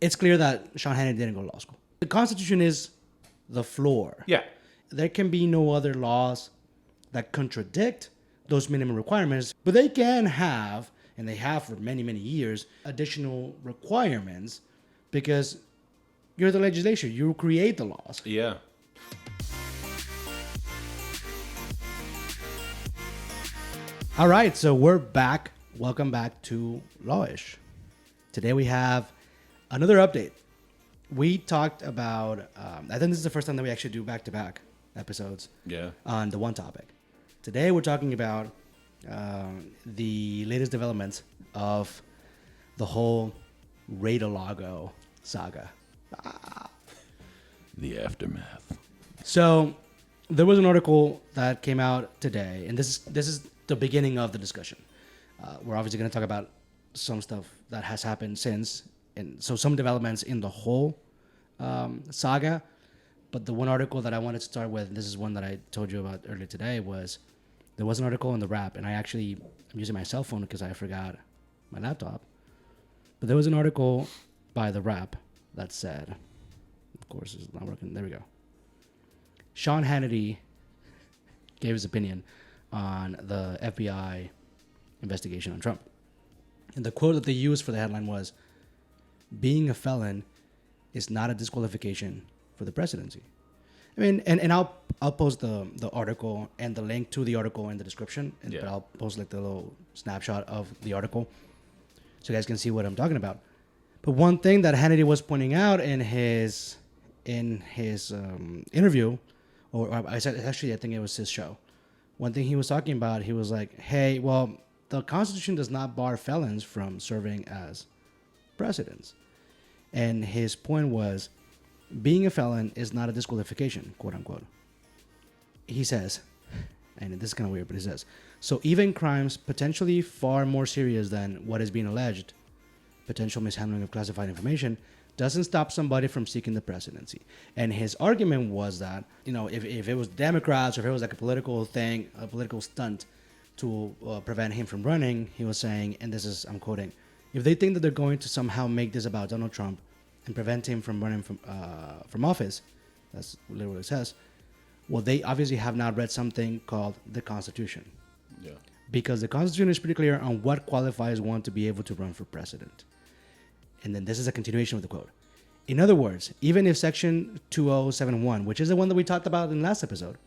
it's clear that Sean Hannity didn't go to law school. The Constitution is the floor. Yeah. There can be no other laws that contradict those minimum requirements, but they can have, and they have for many, many years, additional requirements because you're the legislature. You create the laws. Yeah. All right, so we're back. Welcome back to Lawish. Today we have another update. We talked about, I think this is the first time that we actually do back-to-back episodes on the one topic. Today we're talking about the latest developments of the whole Raid-a-lago saga. The aftermath. So there was an article that came out today, and this is the beginning of the discussion. We're obviously going to talk about some stuff that has happened since, and so some developments in the whole saga. But the one article that I wanted to start with, and this is one that I told you about earlier today, was there was an article in the Wrap, and I'm using my cell phone because I forgot my laptop. But there was an article by the Wrap that said, of course, it's not working. There we go. Sean Hannity gave his opinion on the FBI investigation on Trump. And the quote that they used for the headline was, "Being a felon is not a disqualification for the presidency." I mean, and I'll post the article and the link to the article in the description. But I'll post like the little snapshot of the article so you guys can see what I'm talking about. But one thing that Hannity was pointing out in his interview, or I said actually I think it was his show. One thing he was talking about, he was like, "Hey, well, the Constitution does not bar felons from serving as presidents," and his point was, being a felon is not a disqualification, quote unquote. He says, and this is kind of weird, but he says, "So even crimes potentially far more serious than what is being alleged, potential mishandling of classified information, doesn't stop somebody from seeking the presidency." And his argument was that, if it was Democrats or if it was like a political thing, a political stunt to prevent him from running, he was saying, and this is, I'm quoting, "If they think that they're going to somehow make this about Donald Trump and prevent him from running from office," that's literally what it says, "well, they obviously have not read something called the Constitution." Yeah. Because the Constitution is pretty clear on what qualifies one to be able to run for president. And then this is a continuation of the quote. "In other words, even if Section 2071, which is the one that we talked about in the last episode,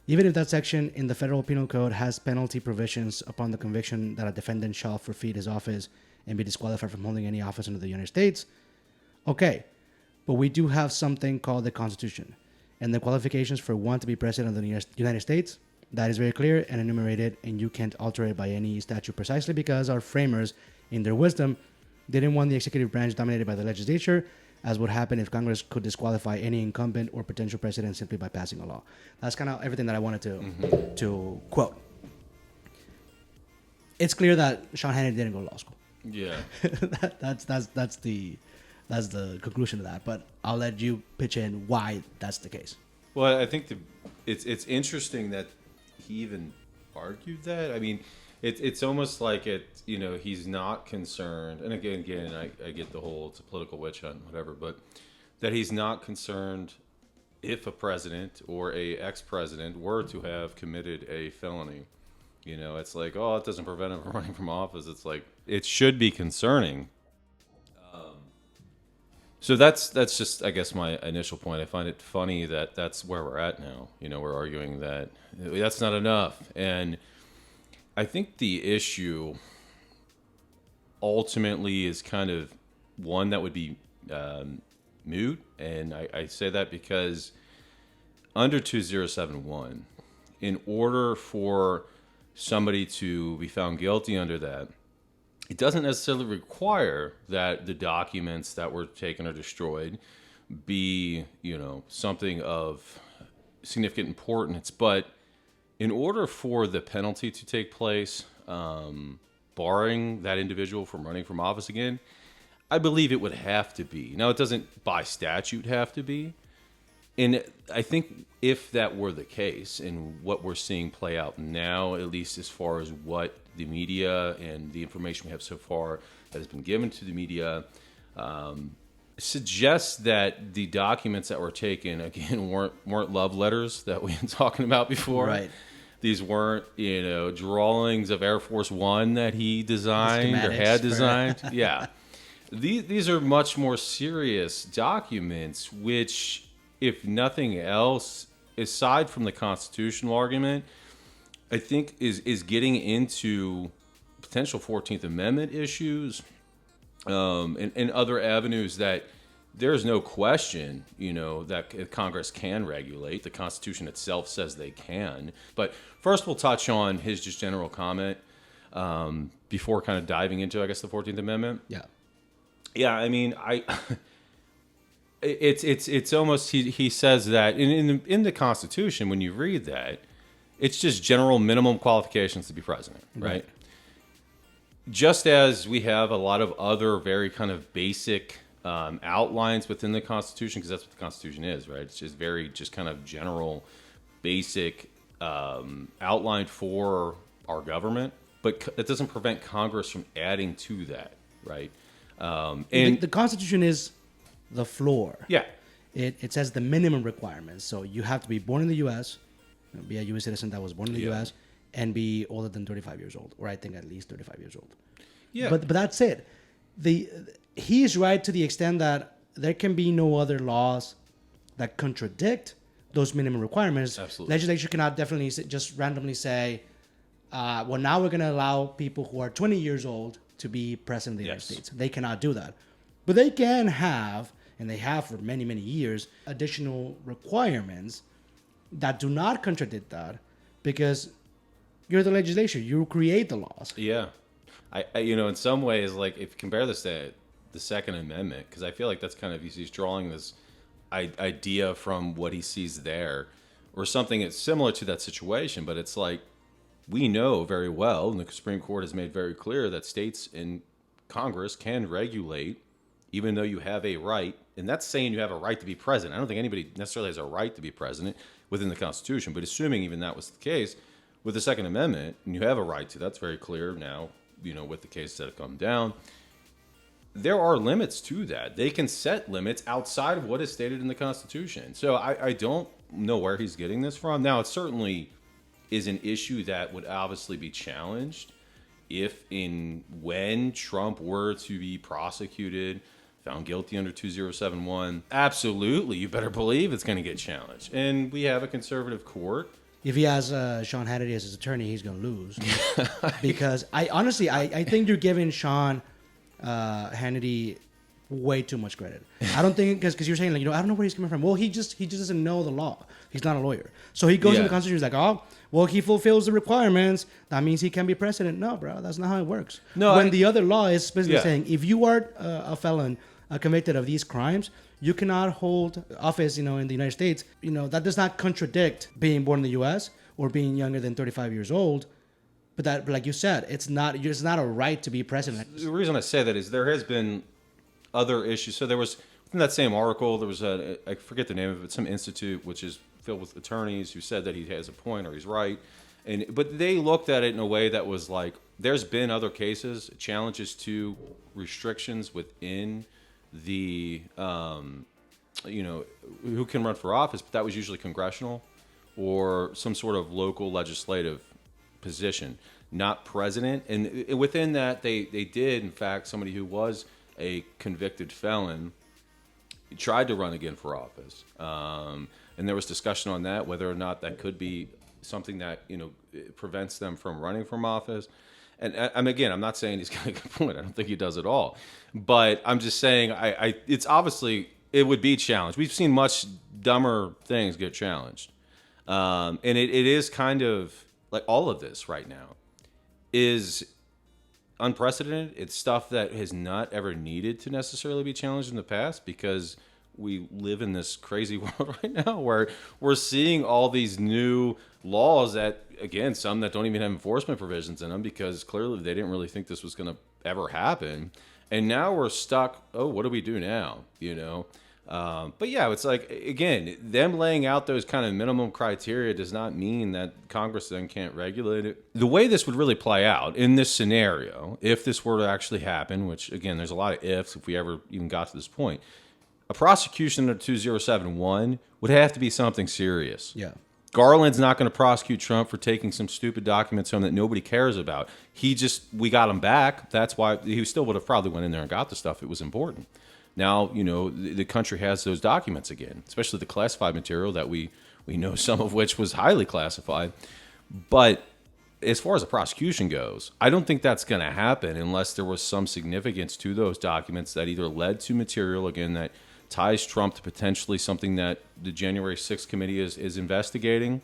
even if that section in the Federal Penal Code has penalty provisions upon the conviction that a defendant shall forfeit his office and be disqualified from holding any office under the United States, okay, but we do have something called the Constitution, and the qualifications for one to be president of the United States, that is very clear and enumerated, and you can't alter it by any statute precisely because our framers, in their wisdom, didn't want the executive branch dominated by the legislature, as would happen if Congress could disqualify any incumbent or potential president simply by passing a law." That's kind of everything that I wanted to quote. It's clear that Sean Hannity didn't go to law school. Yeah. that's the conclusion of that. But I'll let you pitch in why that's the case. Well, I think it's interesting that he even argued that. I mean, it's almost like he's not concerned. And again, I get the whole it's a political witch hunt, whatever, but that he's not concerned if a president or a ex-president were to have committed a felony. It's like, oh, it doesn't prevent him from running from office. It's like it should be concerning. So that's just, I guess, my initial point. I find it funny that that's where we're at now. We're arguing that that's not enough. And I think the issue ultimately is kind of one that would be moot. And I say that because under 2071, in order for somebody to be found guilty under that, it doesn't necessarily require that the documents that were taken or destroyed be, something of significant importance. But in order for the penalty to take place, barring that individual from running from office again, I believe it would have to be. Now, it doesn't by statute have to be. And I think if that were the case, and what we're seeing play out now, at least as far as what the media and the information we have so far that has been given to the media, suggests that the documents that were taken again weren't love letters that we were talking about before. Right. These weren't, drawings of Air Force One that he designed or had designed. Yeah. These are much more serious documents, which, if nothing else, aside from the constitutional argument, I think is getting into potential 14th Amendment issues and other avenues that there's no question, that Congress can regulate. The Constitution itself says they can. But first we'll touch on his just general comment before kind of diving into, I guess, the 14th Amendment. Yeah. Yeah, I mean, it's almost, he says that in the Constitution, when you read that, it's just general minimum qualifications to be president, right? Just as we have a lot of other very kind of basic outlines within the Constitution, because that's what the Constitution is, right? It's just kind of general, basic outline for our government, but it doesn't prevent Congress from adding to that, right? And the Constitution is the floor. Yeah. It says the minimum requirements. So you have to be born in the U.S., be a U.S. citizen that was born in the U.S., and be older than 35 years old, or I think at least 35 years old. Yeah. But that's it. He's right to the extent that there can be no other laws that contradict those minimum requirements. Absolutely. Legislature cannot definitely just randomly say, well, now we're going to allow people who are 20 years old to be president of the United States. They cannot do that. But they can have, and they have for many, many years, additional requirements that do not contradict that, because you're the legislature. You create the laws. Yeah. I in some ways, like, if you compare this to the Second Amendment, because I feel like that's kind of, he's drawing this idea from what he sees there, or something that's similar to that situation, but it's like, we know very well, and the Supreme Court has made very clear, that states and Congress can regulate, even though you have a right, and that's saying you have a right to be president. I don't think anybody necessarily has a right to be president within the Constitution, but assuming even that was the case, with the Second Amendment, and you have a right to, that's very clear now, with the cases that have come down, there are limits to that. They can set limits outside of what is stated in the Constitution. So I don't know where he's getting this from. Now, it certainly is an issue that would obviously be challenged when Trump were to be prosecuted, found guilty under 2071. Absolutely, you better believe it's going to get challenged. And we have a conservative court. If he has Sean Hannity as his attorney, he's going to lose. Because I think you're giving Sean Hannity way too much credit. I don't think, because you're saying, like, I don't know where he's coming from. Well, he just doesn't know the law. He's not a lawyer. So he goes in the Constitution, he's like, oh, well, he fulfills the requirements. That means he can be president. No, bro, that's not how it works. No, when the other law is specifically saying, if you are a felon convicted of these crimes, you cannot hold office, in the United States. That does not contradict being born in the U.S. or being younger than 35 years old. But like you said, it's not a right to be president. The reason I say that is there has been other issues. So there was, in that same article, there was I forget the name of it, some institute which is filled with attorneys who said that he has a point or he's right. But they looked at it in a way that was like, there's been other cases, challenges to restrictions within the, who can run for office, but that was usually congressional or some sort of local legislative position, not president. And within that, they did, in fact, somebody who was a convicted felon tried to run again for office. And there was discussion on that, whether or not that could be something that, prevents them from running from office. And I'm not saying he's got a good point. I don't think he does at all. But I'm just saying, it's obviously, it would be challenged. We've seen much dumber things get challenged. And it is kind of like all of this right now is unprecedented. It's stuff that has not ever needed to necessarily be challenged in the past, because we live in this crazy world right now where we're seeing all these new laws that, again, some that don't even have enforcement provisions in them, because clearly they didn't really think this was going to ever happen. And now we're stuck. Oh, what do we do now? But yeah, it's like, again, them laying out those kind of minimum criteria does not mean that Congress then can't regulate it. The way this would really play out in this scenario, if this were to actually happen, which, again, there's a lot of ifs if we ever even got to this point, a prosecution under 2071 would have to be something serious. Yeah. Garland's not going to prosecute Trump for taking some stupid documents home that nobody cares about. We got him back. That's why he still would have probably went in there and got the stuff. It was important. Now, the country has those documents again, especially the classified material that we know some of which was highly classified. But as far as the prosecution goes, I don't think that's going to happen unless there was some significance to those documents that either led to material, again, that ties Trump to potentially something that the January 6th committee is investigating,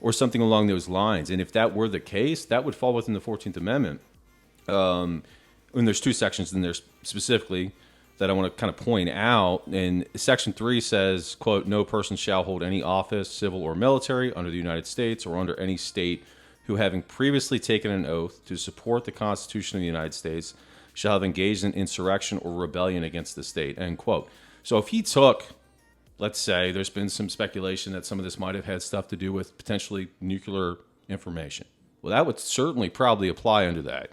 or something along those lines. And if that were the case, that would fall within the 14th Amendment. And there's two sections in there specifically that I want to kind of point out. And Section 3 says, quote, "No person shall hold any office, civil or military, under the United States or under any state who, having previously taken an oath to support the Constitution of the United States, shall have engaged in insurrection or rebellion against the state," end quote. So if he took, let's say, there's been some speculation that some of this might have had stuff to do with potentially nuclear information. Well, that would certainly probably apply under that.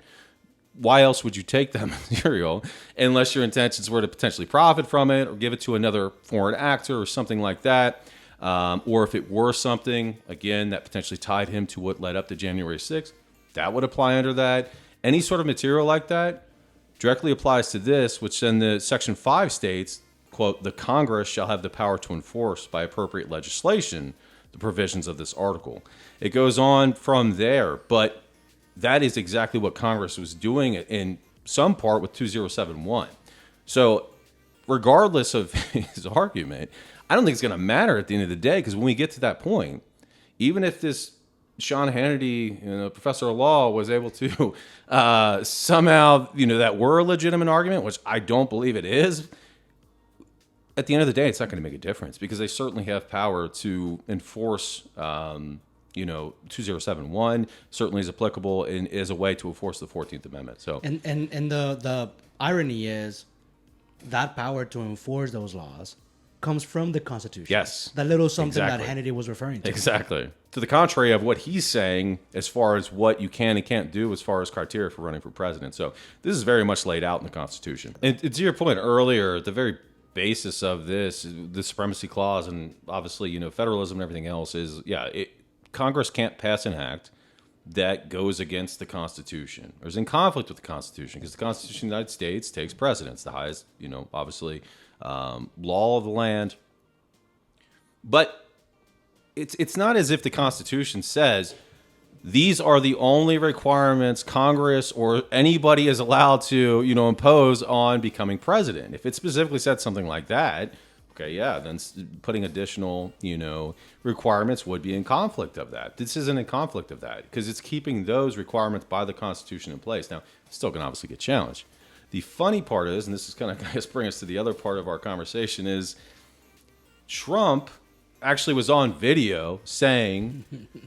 Why else would you take that material unless your intentions were to potentially profit from it or give it to another foreign actor or something like that? Or if it were something, again, that potentially tied him to what led up to January 6th, that would apply under that. Any sort of material like that directly applies to this, which then the Section 5 states, quote, "The Congress shall have the power to enforce by appropriate legislation the provisions of this article." It goes on from there, but that is exactly what Congress was doing in some part with 2071. So regardless of his argument, I don't think it's going to matter at the end of the day, because when we get to that point, even if this Sean Hannity, professor of law, was able to somehow, that were a legitimate argument, which I don't believe it is, at the end of the day, it's not going to make a difference, because they certainly have power to enforce, 2071 certainly is applicable and is a way to enforce the 14th Amendment. So, and the irony is that power to enforce those laws comes from the Constitution. Yes. That little something Exactly. that Hannity was referring to. Exactly. To the contrary of what he's saying as far as what you can and can't do as far as criteria for running for president. So this is very much laid out in the Constitution. And to your point earlier, the very basis of this, the supremacy clause, and obviously, federalism and everything else is, Congress can't pass an act that goes against the Constitution or is in conflict with the Constitution, because the Constitution of the United States takes precedence, the highest, obviously, law of the land. But it's not as if the Constitution says these are the only requirements Congress or anybody is allowed to, impose on becoming president. If it specifically said something like that, okay, yeah, then putting additional, requirements would be in conflict of that. This isn't in conflict of that, because it's keeping those requirements by the Constitution in place. Now, it's still going to obviously get challenged. The funny part is, and this is kind of bring us to the other part of our conversation, is Trump actually was on video saying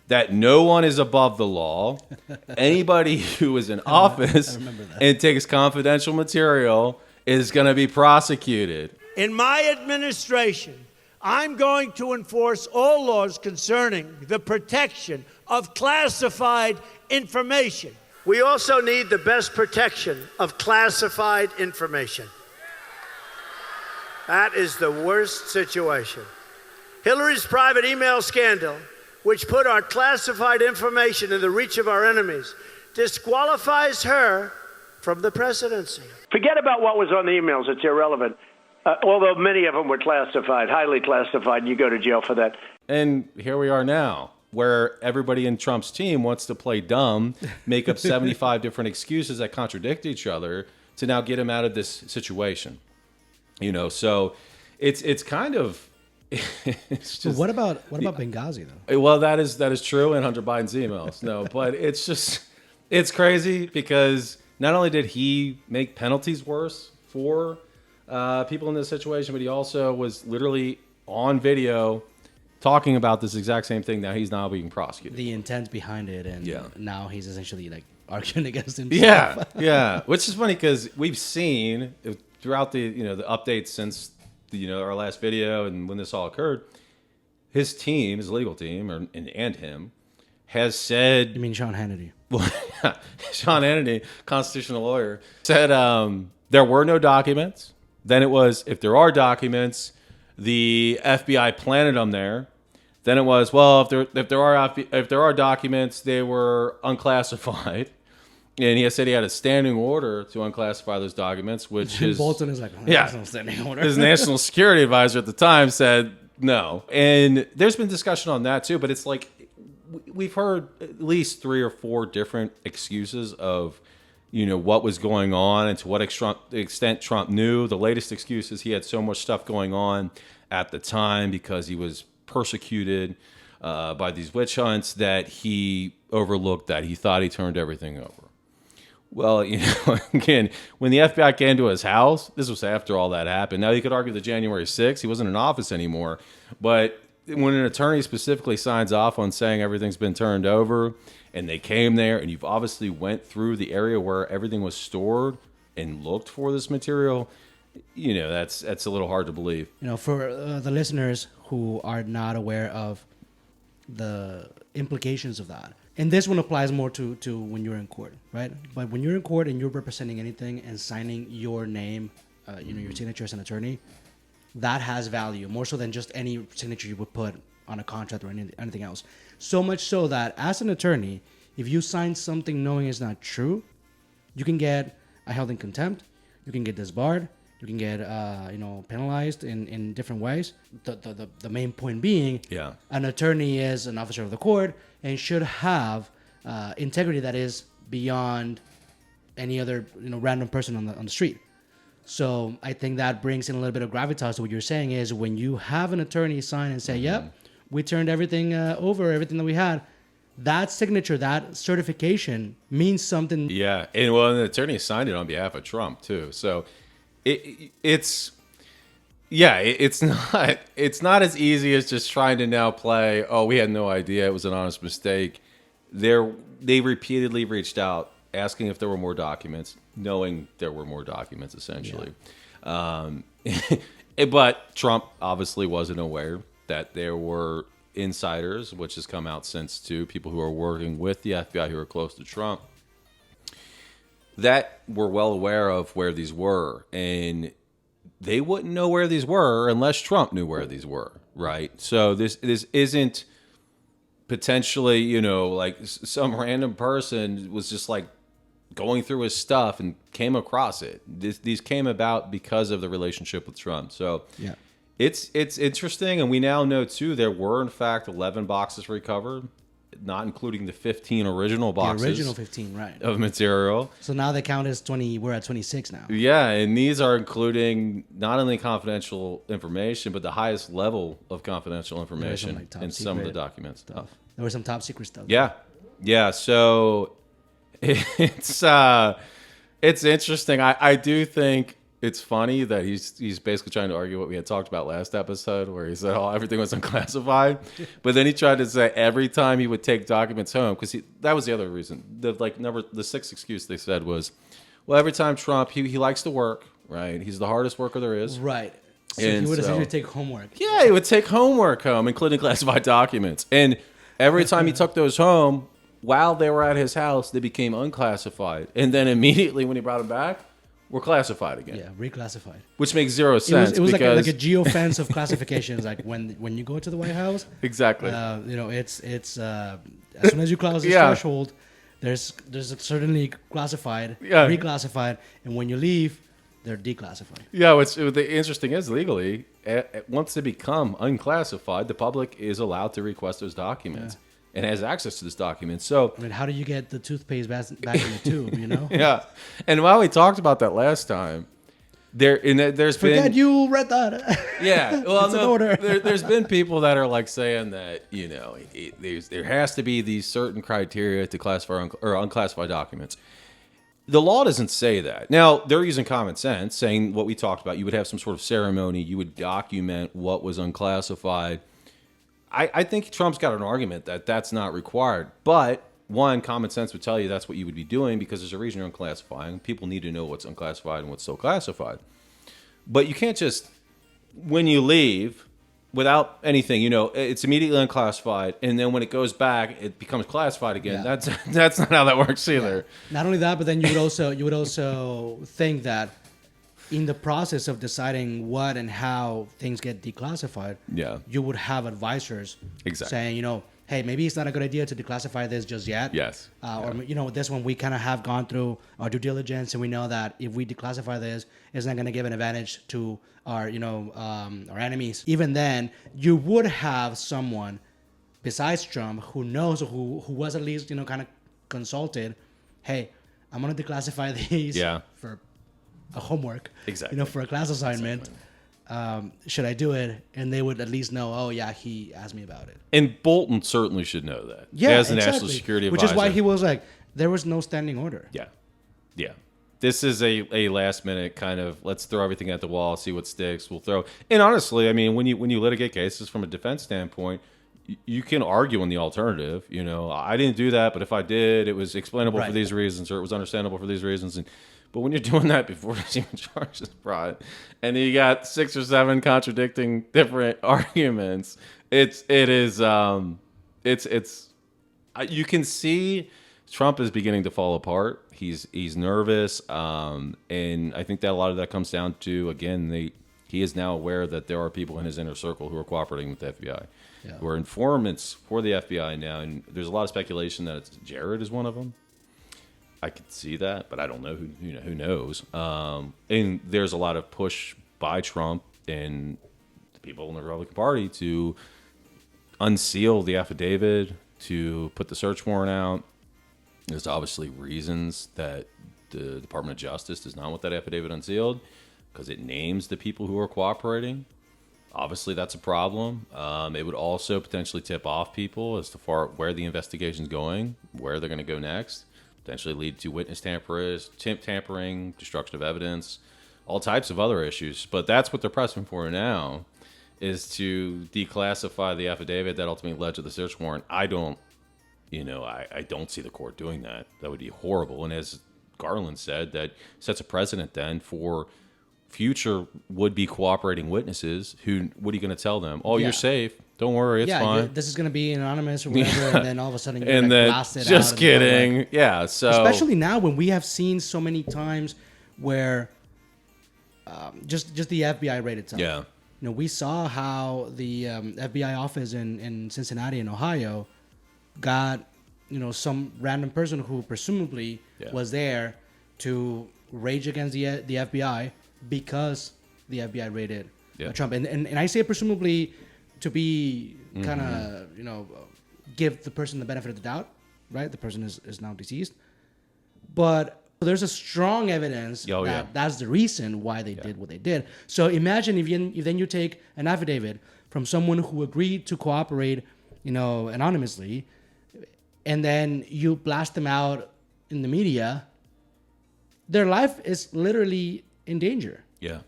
that no one is above the law. Anybody who is in office and takes confidential material is going to be prosecuted. In my administration, I'm going to enforce all laws concerning the protection of classified information. We also need the best protection of classified information. That is the worst situation. Hillary's private email scandal, which put our classified information in the reach of our enemies, disqualifies her from the presidency. Forget about what was on the emails. It's irrelevant. Although many of them were classified, highly classified, and you go to jail for that. And here we are now, where everybody in Trump's team wants to play dumb, make up 75 different excuses that contradict each other to now get him out of this situation. So it's kind of... It's just, what about Benghazi though? Well, that is true, and Hunter Biden's emails. No, but it's crazy, because not only did he make penalties worse for people in this situation, but he also was literally on video talking about this exact same thing. Now he's now being prosecuted. The intent behind it, and now he's essentially arguing against himself. Yeah. Which is funny, because we've seen throughout the the updates since our last video and when this all occurred, his team, his legal team, and him, has said... You mean Sean Hannity? Well, Sean Hannity, constitutional lawyer, said there were no documents Then it was, if there are documents, the FBI planted them there. Then it was, well, if there are documents, they were unclassified. And he said he had a standing order to unclassify those documents, which is... Bolton is like, yeah, no standing order. His national security advisor at the time said no. And there's been discussion on that too, but it's like we've heard at least 3 or 4 different excuses of, what was going on and to what extent Trump knew. The latest excuse is he had so much stuff going on at the time because he was persecuted by these witch hunts that he overlooked that. He thought he turned everything over. Well, again, when the FBI came to his house, this was after all that happened. Now, you could argue that January 6th, he wasn't in office anymore. But when an attorney specifically signs off on saying everything's been turned over, and they came there, and you've obviously went through the area where everything was stored and looked for this material, that's a little hard to believe. For the listeners who are not aware of the implications of that, and this one applies more to when you're in court, right? But when you're in court and you're representing anything and signing your name, your signature as an attorney, that has value more so than just any signature you would put on a contract or anything else. So much so that as an attorney, if you sign something knowing it's not true, you can get held in contempt, you can get disbarred, you can get penalized in different ways. The main point being, an attorney is an officer of the court and should have integrity that is beyond any other random person on the street. So I think that brings in a little bit of gravitas to what you're saying is when you have an attorney sign and say, yep, we turned everything over, everything that we had, that signature, that certification means something. Yeah, and the attorney signed it on behalf of Trump too. So it's not as easy as just trying to now play, oh, we had no idea, it was an honest mistake. They repeatedly reached out asking if there were more documents, knowing there were more documents essentially. Yeah. But Trump obviously wasn't aware that there were insiders, which has come out since too, people who are working with the FBI who are close to Trump, that were well aware of where these were. And they wouldn't know where these were unless Trump knew where these were, right? So this isn't potentially, like some random person was just like going through his stuff and came across it. These came about because of the relationship with Trump. So yeah, it's interesting. And we now know too, there were in fact 11 boxes recovered, not including the 15 original boxes. The original 15, right. Of material. So now the count is 20. We're at 26 now. Yeah, and these are including not only confidential information, but the highest level of confidential information in some of the documents. Stuff. There was some top secret stuff. Yeah. So it's interesting. I do think it's funny that he's basically trying to argue what we had talked about last episode, where he said, "Oh, everything was unclassified," but then he tried to say every time he would take documents home, because that was the other reason. The sixth excuse they said was, well, every time Trump he likes to work, right? He's the hardest worker there is, right? So he would essentially take homework. Yeah, he would take homework home, including classified documents, and every time he took those home, while they were at his house, they became unclassified, and then immediately when he brought them back, were classified again. Yeah, reclassified. Which makes zero sense. It was like a geofence of classifications. Like when you go to the White House, exactly. It's as soon as you cross this threshold, there's certainly classified, reclassified, and when you leave, they're declassified. Yeah, what's the interesting is legally, once they become unclassified, the public is allowed to request those documents. And has access to this document. So, I mean, how do you get the toothpaste back in the tube? Yeah, and while we talked about that last time, forget you read that. Yeah, well, it's an order. There's been people that are like saying that there has to be these certain criteria to classify or unclassified documents. The law doesn't say that. Now, they're using common sense, saying what we talked about. You would have some sort of ceremony. You would document what was unclassified. I think Trump's got an argument that that's not required. But, one, common sense would tell you that's what you would be doing because there's a reason you're unclassifying. People need to know what's unclassified and what's still classified. But you can't just, when you leave, without anything, it's immediately unclassified. And then when it goes back, it becomes classified again. Yeah. That's not how that works either. Yeah. Not only that, but then you would also think that in the process of deciding what and how things get declassified, Yeah. you would have advisors Exactly. saying, hey, maybe it's not a good idea to declassify this just yet. Yes. Or, this one we kind of have gone through our due diligence, and we know that if we declassify this, it's not going to give an advantage to our, our enemies. Even then, you would have someone besides Trump who knows, who was at least, kind of consulted, hey, I'm going to declassify these for a homework, Exactly. For a class assignment. Exactly. Should I do it? And they would at least know, oh yeah, he asked me about it. And Bolton certainly should know that. Yeah, as a exactly. national security Which advisor. is why he was like, there was no standing order. Yeah. Yeah. This is a last minute kind of, let's throw everything at the wall, see what sticks. We'll throw. And honestly, I mean, when you litigate cases from a defense standpoint, you can argue in the alternative. I didn't do that, but if I did, it was explainable for these reasons, or it was understandable for these reasons. But when you're doing that before there's even charges brought, and you got 6 or 7 contradicting different arguments, you can see Trump is beginning to fall apart. He's nervous, and I think that a lot of that comes down to, again, he is now aware that there are people in his inner circle who are cooperating with the FBI, who are informants for the FBI now, and there's a lot of speculation that Jared is one of them. I could see that, but I don't know who knows. And there's a lot of push by Trump and the people in the Republican Party to unseal the affidavit, to put the search warrant out. There's obviously reasons that the Department of Justice does not want that affidavit unsealed because it names the people who are cooperating. Obviously, that's a problem. It would also potentially tip off people as to where the investigation's going, where they're going to go next. Potentially lead to witness tampering, destruction of evidence, all types of other issues. But that's what they're pressing for now, is to declassify the affidavit that ultimately led to the search warrant. I don't see the court doing that. That would be horrible. And as Garland said, that sets a precedent then for future would-be cooperating witnesses. What are you going to tell them? Oh, you're safe. Don't worry, it's fine. This is going to be anonymous or whatever, and then all of a sudden you're and then blasted out. Just kidding. Yeah, so... Especially now when we have seen so many times where just the FBI raid itself. Yeah. We saw how the FBI office in Cincinnati in Ohio got, some random person who presumably was there to rage against the FBI because the FBI raided Trump. And I say presumably to be kind of, give the person the benefit of the doubt, right? The person is now deceased. But there's a strong evidence that's the reason why they did what they did. So imagine if then you take an affidavit from someone who agreed to cooperate, anonymously, and then you blast them out in the media, their life is literally in danger. Yeah.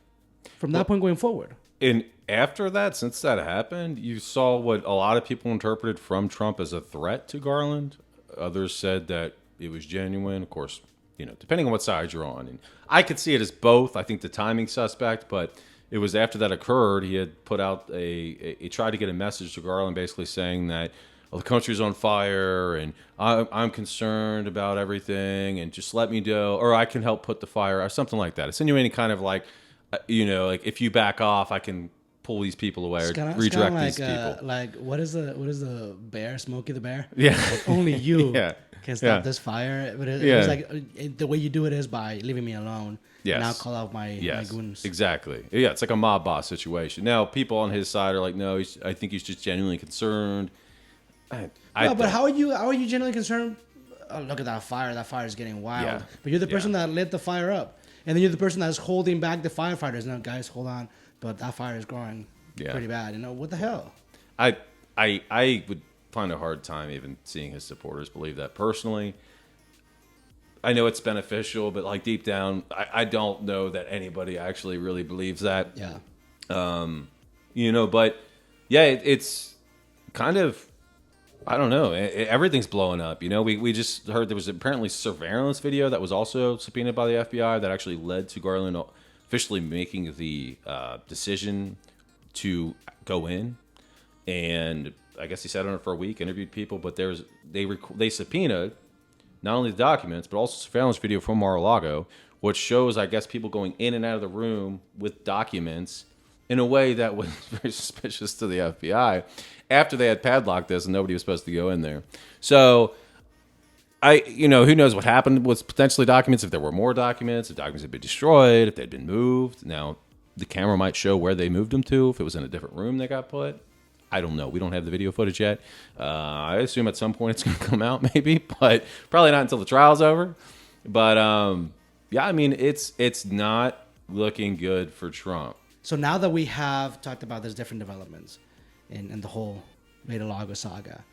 From that point going forward. And after that, since that happened, you saw what a lot of people interpreted from Trump as a threat to Garland. Others said that it was genuine. Of course, depending on what side you're on. And I could see it as both. I think the timing's suspect, but it was after that occurred, he had put out he tried to get a message to Garland basically saying that, the country's on fire and I'm concerned about everything and just let me know, or I can help put the fire, or something like that. Insinuating kind of like, like if you back off, I can pull these people away or redirect these people. Like what is the bear, Smokey the Bear? Yeah. Like, only you can stop this fire. But it was like the way you do it is by leaving me alone. Yes. And I'll call out my goons. Exactly. Yeah, it's like a mob boss situation. Now, people on his side are like, no, I think he's just genuinely concerned. But how are you genuinely concerned? Oh, look at that fire. That fire is getting wild. Yeah. But you're the person that lit the fire up. And then you're the person that's holding back the firefighters. No, guys, hold on. But that fire is growing pretty bad. What the hell? I would find a hard time even seeing his supporters believe that personally. I know it's beneficial, but like deep down, I don't know that anybody actually really believes that. Yeah. But yeah, it's kind of, I don't know. Everything's blowing up. We just heard there was apparently surveillance video that was also subpoenaed by the FBI that actually led to Garland officially making the decision to go in. And I guess he sat on it for a week, interviewed people, but they subpoenaed not only the documents, but also surveillance video from Mar-a-lago which shows, I guess, people going in and out of the room with documents in a way that was very suspicious to the FBI after they had padlocked this and nobody was supposed to go in there. So, who knows what happened with potentially documents, if there were more documents, if documents had been destroyed, if they'd been moved. Now, the camera might show where they moved them to, if it was in a different room they got put. I don't know. We don't have the video footage yet. I assume at some point it's going to come out, maybe, but probably not until the trial's over. But yeah, I mean, it's not looking good for Trump. So now that we have talked about these different developments in the whole Raid-a-lago saga,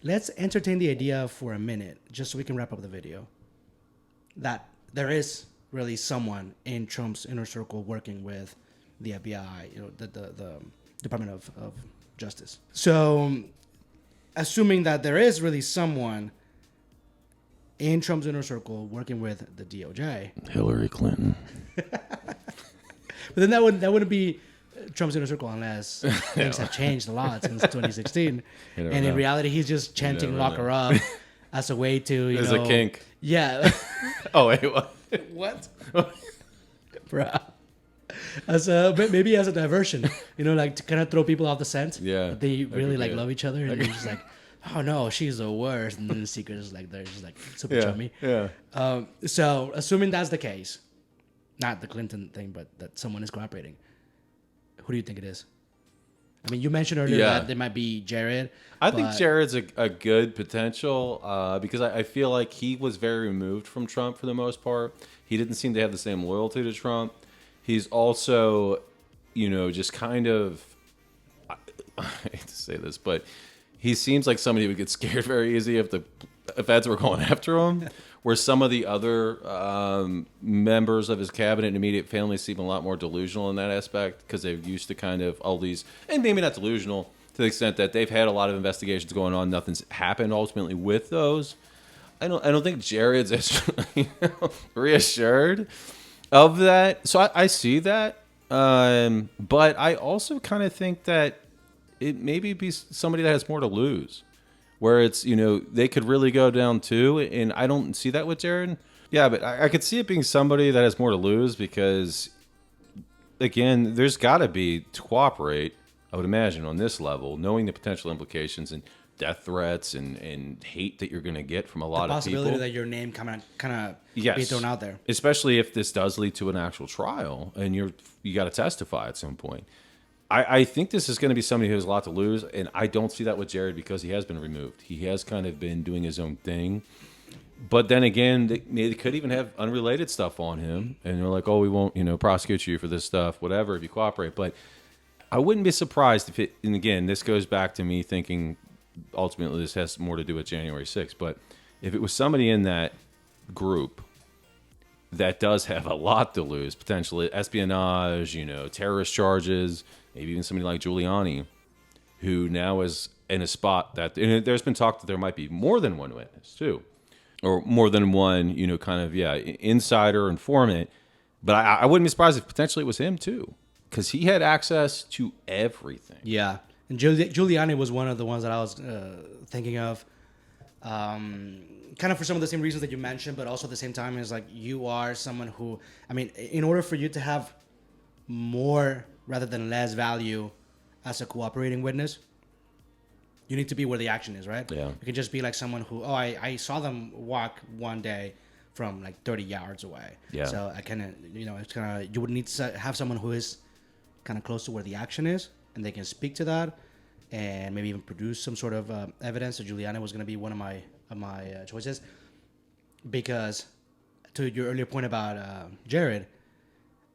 let's entertain the idea for a minute, just so we can wrap up the video, that there is really someone in Trump's inner circle working with the FBI, the Department of Justice. So, assuming that there is really someone in Trump's inner circle working with the DOJ, Hillary Clinton. But then that wouldn't be Trump's inner circle unless things have changed a lot since 2016. And in reality, he's just chanting "lock her up" as a way to, As a kink. Yeah. Oh, wait, what? What? Bruh. Maybe as a diversion, like to kind of throw people off the scent. Yeah. They really love each other, and you're just like, oh no, she's the worst. And then the secret is like, they're just like super chummy. Yeah. So assuming that's the case, not the Clinton thing, but that someone is cooperating, who do you think it is? I mean, you mentioned earlier that it might be Jared. I think Jared's a good potential because I feel like he was very removed from Trump for the most part. He didn't seem to have the same loyalty to Trump. He's also, just kind of, I hate to say this, but he seems like somebody who would get scared very easy if the feds were going after him, where some of the other members of his cabinet and immediate family seem a lot more delusional in that aspect because they're used to kind of all these, and maybe not delusional to the extent that they've had a lot of investigations going on. Nothing's happened ultimately with those. I don't think Jared's as reassured of that. So I see that. But I also kind of think that it maybe be somebody that has more to lose. Where it's, they could really go down too. And I don't see that with Jared. Yeah, but I could see it being somebody that has more to lose because, again, there's got to be, to cooperate, I would imagine, on this level, knowing the potential implications and death threats and hate that you're going to get from a lot of people. The possibility that your name kind of be thrown out there. Especially if this does lead to an actual trial and you got to testify at some point. I think this is going to be somebody who has a lot to lose, and I don't see that with Jared because he has been removed. He has kind of been doing his own thing. But then again, they could even have unrelated stuff on him, and they're like, oh, we won't, prosecute you for this stuff, whatever, if you cooperate. But I wouldn't be surprised if it, and again, this goes back to me thinking ultimately this has more to do with January 6th, but if it was somebody in that group that does have a lot to lose, potentially espionage, terrorist charges, maybe even somebody like Giuliani, who now is in a spot that, and there's been talk that there might be more than one witness too, or more than one, insider informant. But I wouldn't be surprised if potentially it was him too, because he had access to everything. Yeah, and Giuliani was one of the ones that I was thinking of, kind of for some of the same reasons that you mentioned, but also at the same time is like you are someone who, in order for you to have more rather than less value as a cooperating witness, you need to be where the action is, right? Yeah. You can just be like someone who, I saw them walk one day from like 30 yards away. Yeah. So I kind of, it's kind of, you would need to have someone who is kind of close to where the action is, and they can speak to that, and maybe even produce some sort of evidence. So Giuliani was going to be one of my choices, because to your earlier point about Jared,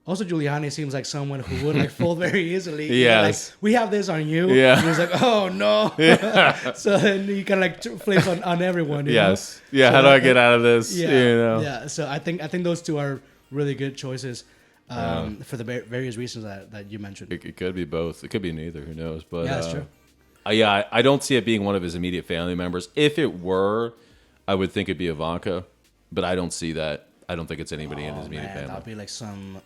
also Giuliani seems like someone who would like fold very easily. Yes. We have this on you. Yeah. And he's like, oh no. Yeah. So then he kind of like flips on everyone. Yes. Know? Yeah. So, how do I get out of this? Yeah. Yeah. So I think those two are really good choices for the various reasons that you mentioned. It could be both. It could be neither. Who knows? But yeah, that's true. I don't see it being one of his immediate family members. If it were, I would think it'd be Ivanka, but I don't see that. I don't think it's anybody in his immediate family. That'll be like some,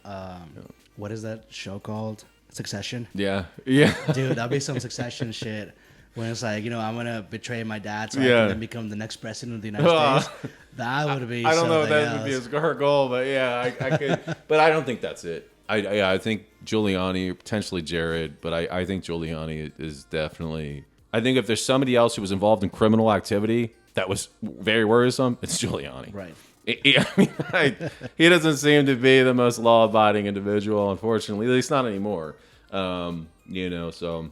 what is that show called? Succession? Yeah. Yeah. Dude, that'll be some Succession shit when it's like, I'm gonna betray my dad so I Yeah. can then become the next president of the United States. That would be. I don't know if something that would be else. her goal, but yeah, I could. But I don't think that's it. I think Giuliani, potentially Jared, but I think Giuliani is definitely. I think if there's somebody else who was involved in criminal activity that was very worrisome, it's Giuliani. Right. He doesn't seem to be the most law-abiding individual, unfortunately. At least not anymore. So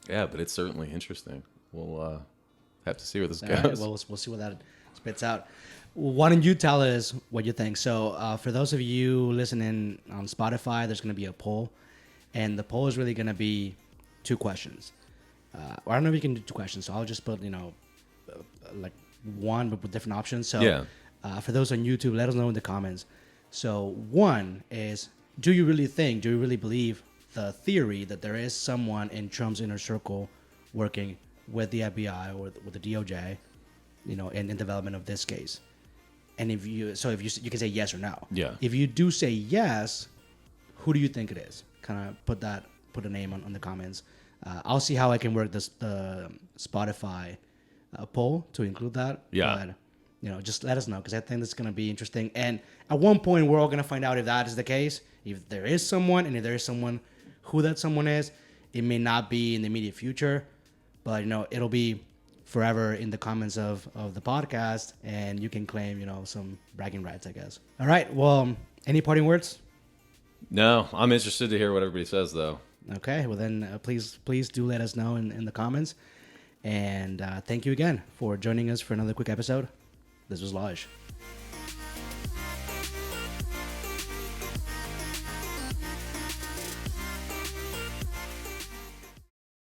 yeah, but it's certainly interesting. We'll have to see where this All goes. right, well, we'll see what that spits out. Why don't you tell us what you think? So, for those of you listening on Spotify, there's going to be a poll, and the poll is really going to be 2 questions. Or I don't know if you can do 2 questions, so I'll just put like one but with different options. So, Yeah. For those on YouTube, let us know in the comments. So, 1 is: do you really believe the theory that there is someone in Trump's inner circle working with the FBI or with the DOJ, in development of this case? And if you can say yes or no. Yeah. If you do say yes, who do you think it is? Kind of put a name on the comments. I'll see how I can work the Spotify poll to include that. Yeah. But, just let us know, because I think this is going to be interesting. And at one point, we're all going to find out if that is the case. If there is someone, and if there is someone, who that someone is. It may not be in the immediate future, but it'll be forever in the comments of the podcast, and you can claim some bragging rights, I guess. All right, well, any parting words? No, I'm interested to hear what everybody says, though. Okay, well then please do let us know in the comments, and thank you again for joining us for another quick episode. This was Lodge.